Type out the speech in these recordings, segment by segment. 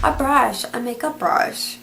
a makeup brush.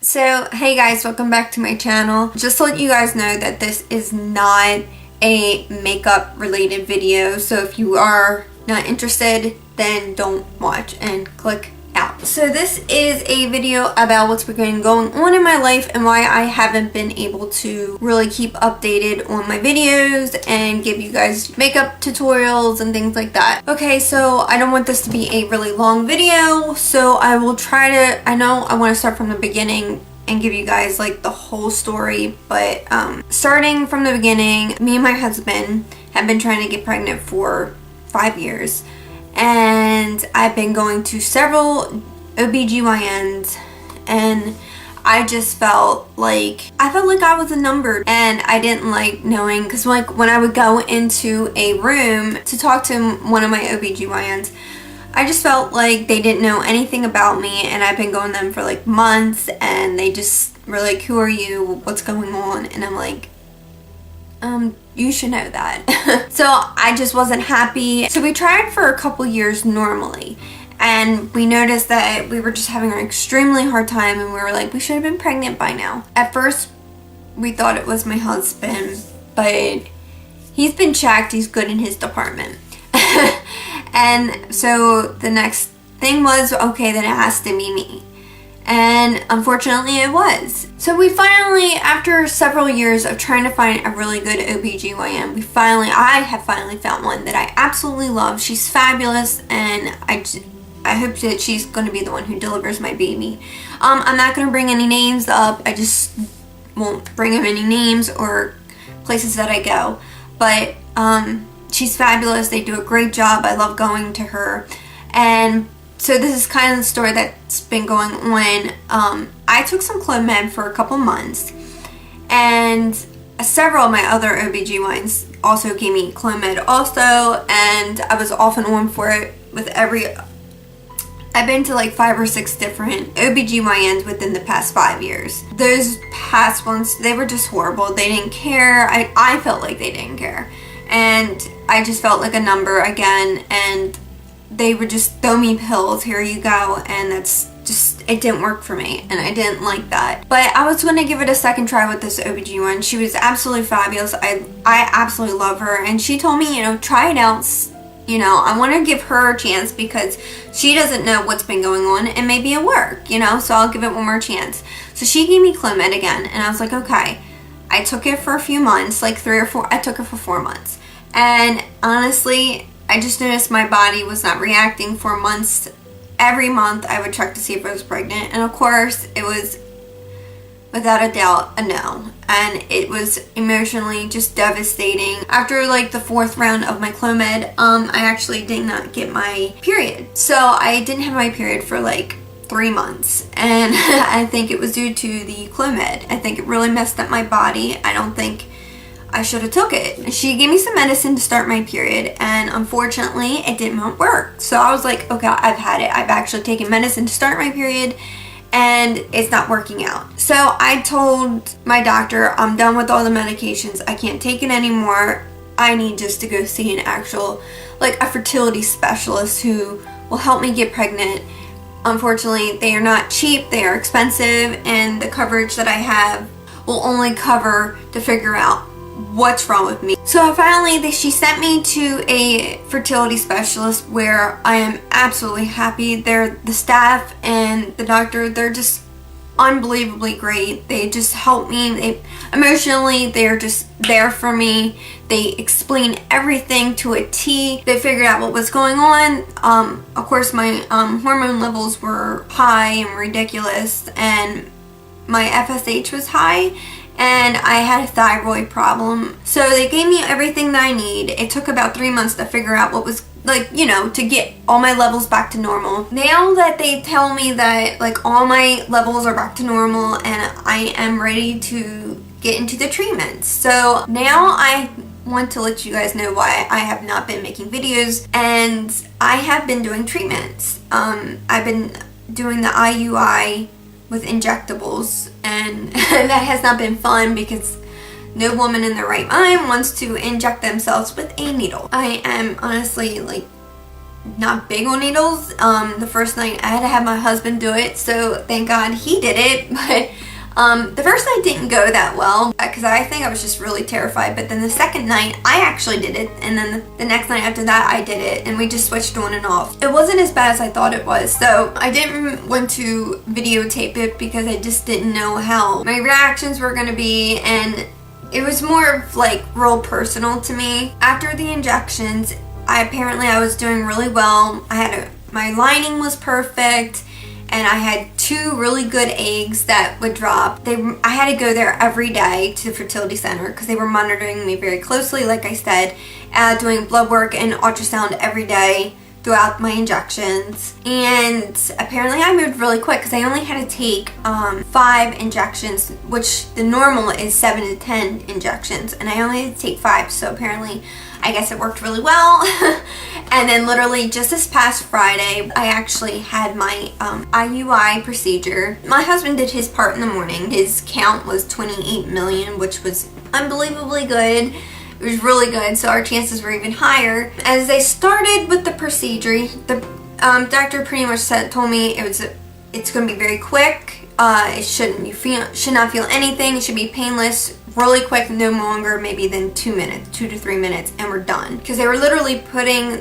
So, hey guys, welcome back to my channel. Just to let you guys know that this is not a makeup related video, so if you are not interested, then don't watch and click out. So this is a video about what's been going on in my life and why I haven't been able to really keep updated on my videos and give you guys makeup tutorials and things like that. Okay, so I don't want this to be a really long video, so I will try to, I know I want to start from the beginning and give you guys like the whole story, but starting from the beginning, me and my husband have been trying to get pregnant for 5 years. And I've been going to several OBGYNs and I just felt like I was a number, and I didn't like knowing, because like when I would go into a room to talk to one of my OBGYNs, I just felt like they didn't know anything about me, and I've been going to them for like months and they just were like, who are you, what's going on? And I'm like, you should know that. So I just wasn't happy. So we tried for a couple years normally, and we noticed that we were just having an extremely hard time, and we were like, we should have been pregnant by now. At first we thought it was my husband, but he's been checked, he's good in his department. And so the next thing was, okay, then it has to be me. And unfortunately it was. So we finally, after several years of trying to find a really good OBGYN, I have finally found one that I absolutely love. She's fabulous, and I hope that she's going to be the one who delivers my baby. I'm not going to bring any names up. I just won't bring up any names or places that I go. But she's fabulous. They do a great job. I love going to her. And so this is kind of the story that's been going on. I took some Clomid for a couple months, and several of my other OBGYNs also gave me Clomid also, and I was off and on for it with I've been to like 5 or 6 different OBGYNs within the past 5 years. Those past ones, they were just horrible. They didn't care. I felt like they didn't care. And I just felt like a number again, and they would just throw me pills, here you go, and that's just, it didn't work for me, and I didn't like that. But I was going to give it a second try with this OBGYN. She was absolutely fabulous. I absolutely love her, and she told me, try it out. I want to give her a chance because she doesn't know what's been going on, and maybe it'll work, so I'll give it one more chance. So she gave me Clomid again, and I was like, okay. I took it for a few months, like 3 or 4, I took it for 4 months. And honestly, I just noticed my body was not reacting for months. Every month I would check to see if I was pregnant, and of course it was without a doubt a no. And it was emotionally just devastating. After like the 4th round of my Clomid, I actually did not get my period. So I didn't have my period for like 3 months, and I think it was due to the Clomid. I think it really messed up my body. I don't think I should have took it. She gave me some medicine to start my period, and unfortunately it didn't work. So I was like, okay, I've had it. I've actually taken medicine to start my period, and it's not working out. So I told my doctor, I'm done with all the medications. I can't take it anymore. I need just to go see an actual, like a fertility specialist who will help me get pregnant. Unfortunately, they are not cheap. They are expensive, and the coverage that I have will only cover to figure out what's wrong with me. So finally, she sent me to a fertility specialist where I am absolutely happy. The staff and the doctor, they're just unbelievably great. They just help me. Emotionally, they're just there for me. They explain everything to a T. They figured out what was going on. Of course, my hormone levels were high and ridiculous, and my FSH was high, and I had a thyroid problem. So they gave me everything that I need. It took about 3 months to figure out what was, like, to get all my levels back to normal. Now that they tell me that like all my levels are back to normal and I am ready to get into the treatments. So now I want to let you guys know why I have not been making videos, and I have been doing treatments. I've been doing the IUI with injectables, and that has not been fun because no woman in their right mind wants to inject themselves with a needle. I am honestly like not big on needles. The first night I had to have my husband do it, so thank God he did it. But the first night didn't go that well because I think I was just really terrified. But then the second night I actually did it, and then the next night after that I did it, and we just switched on and off. It wasn't as bad as I thought it was, so I didn't want to videotape it because I just didn't know how my reactions were going to be, and it was more of like real personal to me. After the injections, I was doing really well. My lining was perfect, and I had 2 really good eggs that would drop. I had to go there every day to the fertility center because they were monitoring me very closely, like I said, doing blood work and ultrasound every day throughout my injections. And apparently I moved really quick because I only had to take 5 injections, which the normal is 7 to 10 injections, and I only had to take 5, so apparently I guess it worked really well. And then literally just this past Friday, I actually had my IUI procedure. My husband did his part in the morning. His count was 28 million, which was unbelievably good. It was really good, so our chances were even higher. As they started with the procedure, the doctor pretty much told me it's going to be very quick. You should not feel anything. It should be painless, really quick, no longer maybe than 2 to 3 minutes, and we're done. Because they were literally putting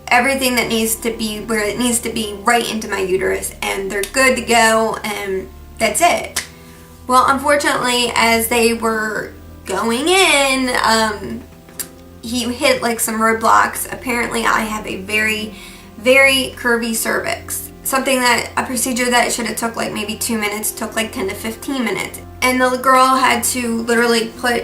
everything that needs to be where it needs to be right into my uterus, and they're good to go, and that's it. Well, unfortunately, as they were going in, he hit like some roadblocks. Apparently I have a very, very curvy cervix. A procedure that should have took like maybe 2 minutes took like 10 to 15 minutes. And the girl had to literally put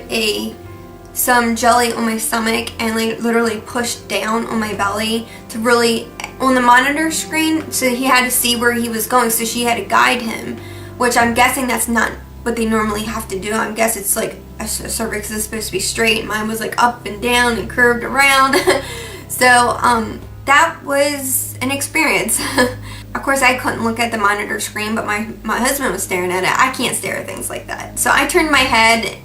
some jelly on my stomach and like literally push down on my belly to really, on the monitor screen, so he had to see where he was going, so she had to guide him, which I'm guessing that's not what they normally have to do. I guess it's like a cervix is supposed to be straight. Mine was like up and down and curved around. So that was an experience. Of course, I couldn't look at the monitor screen, but my husband was staring at it. I can't stare at things like that. So I turned my head.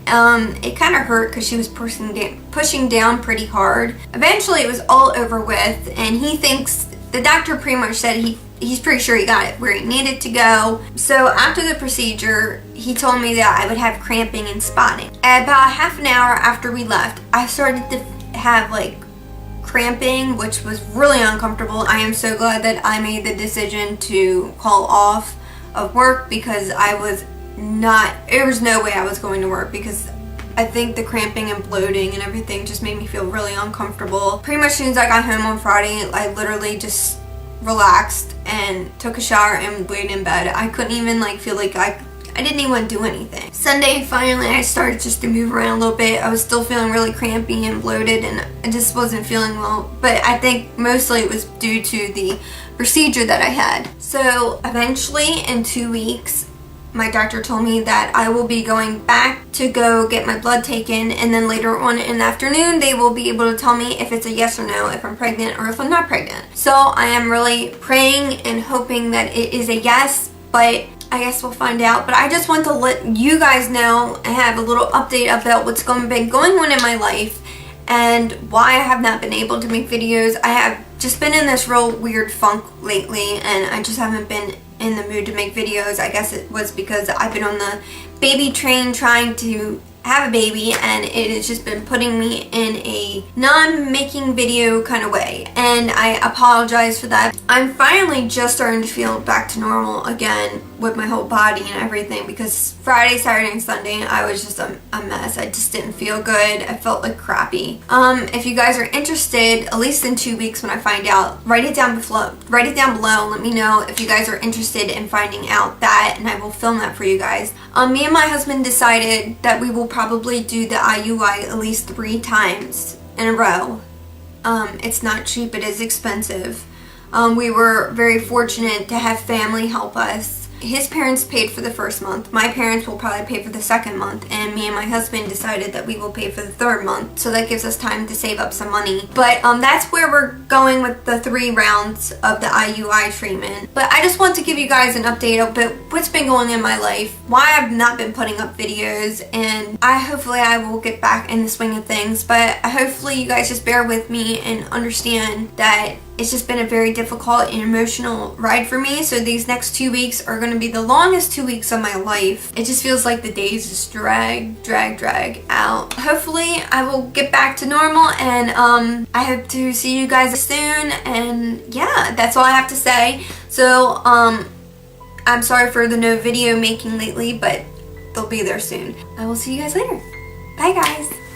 It kind of hurt because she was pushing down pretty hard. Eventually, it was all over with, and the doctor pretty much said he's pretty sure he got it where he needed to go. So after the procedure, he told me that I would have cramping and spotting. At about half an hour after we left, I started to have like cramping, which was really uncomfortable. I am so glad that I made the decision to call off of work because there was no way I was going to work, because I think the cramping and bloating and everything just made me feel really uncomfortable. Pretty much as soon as I got home on Friday, I literally just relaxed and took a shower and laid in bed. I couldn't even feel like I didn't even do anything. Sunday, finally, I started just to move around a little bit. I was still feeling really crampy and bloated, and I just wasn't feeling well. But I think mostly it was due to the procedure that I had. So eventually, in 2 weeks, my doctor told me that I will be going back to go get my blood taken, and then later on in the afternoon, they will be able to tell me if it's a yes or no, if I'm pregnant or if I'm not pregnant. So I am really praying and hoping that it is a yes, but I guess we'll find out. But I just want to let you guys know and have a little update about what's been going on in my life and why I have not been able to make videos. I have just been in this real weird funk lately, and I just haven't been in the mood to make videos. I guess it was because I've been on the baby train trying to have a baby, and it has just been putting me in a non-making video kind of way, and I apologize for that. I'm finally just starting to feel back to normal again with my whole body and everything, because Friday, Saturday, and Sunday I was just a mess. I just didn't feel good. I felt like crappy. If you guys are interested, at least in 2 weeks when I find out, write it down below and let me know if you guys are interested in finding out that, and I will film that for you guys. Me and my husband decided that we will probably do the IUI at least 3 times in a row. It's not cheap, it is expensive. We were very fortunate to have family help us. His parents paid for the first month. My parents will probably pay for the second month, and me and my husband decided that we will pay for the third month, so that gives us time to save up some money. But that's where we're going with the 3 rounds of the IUI treatment. But I just want to give you guys an update about what's been going on in my life, why I've not been putting up videos, and hopefully I will get back in the swing of things. But hopefully you guys just bear with me and understand that it's just been a very difficult and emotional ride for me. So these next 2 weeks are going to be the longest 2 weeks of my life. It just feels like the days just drag out. Hopefully I will get back to normal, and I hope to see you guys soon. And yeah, that's all I have to say. So I'm sorry for the no video making lately, but they'll be there soon. I will see you guys later. Bye guys.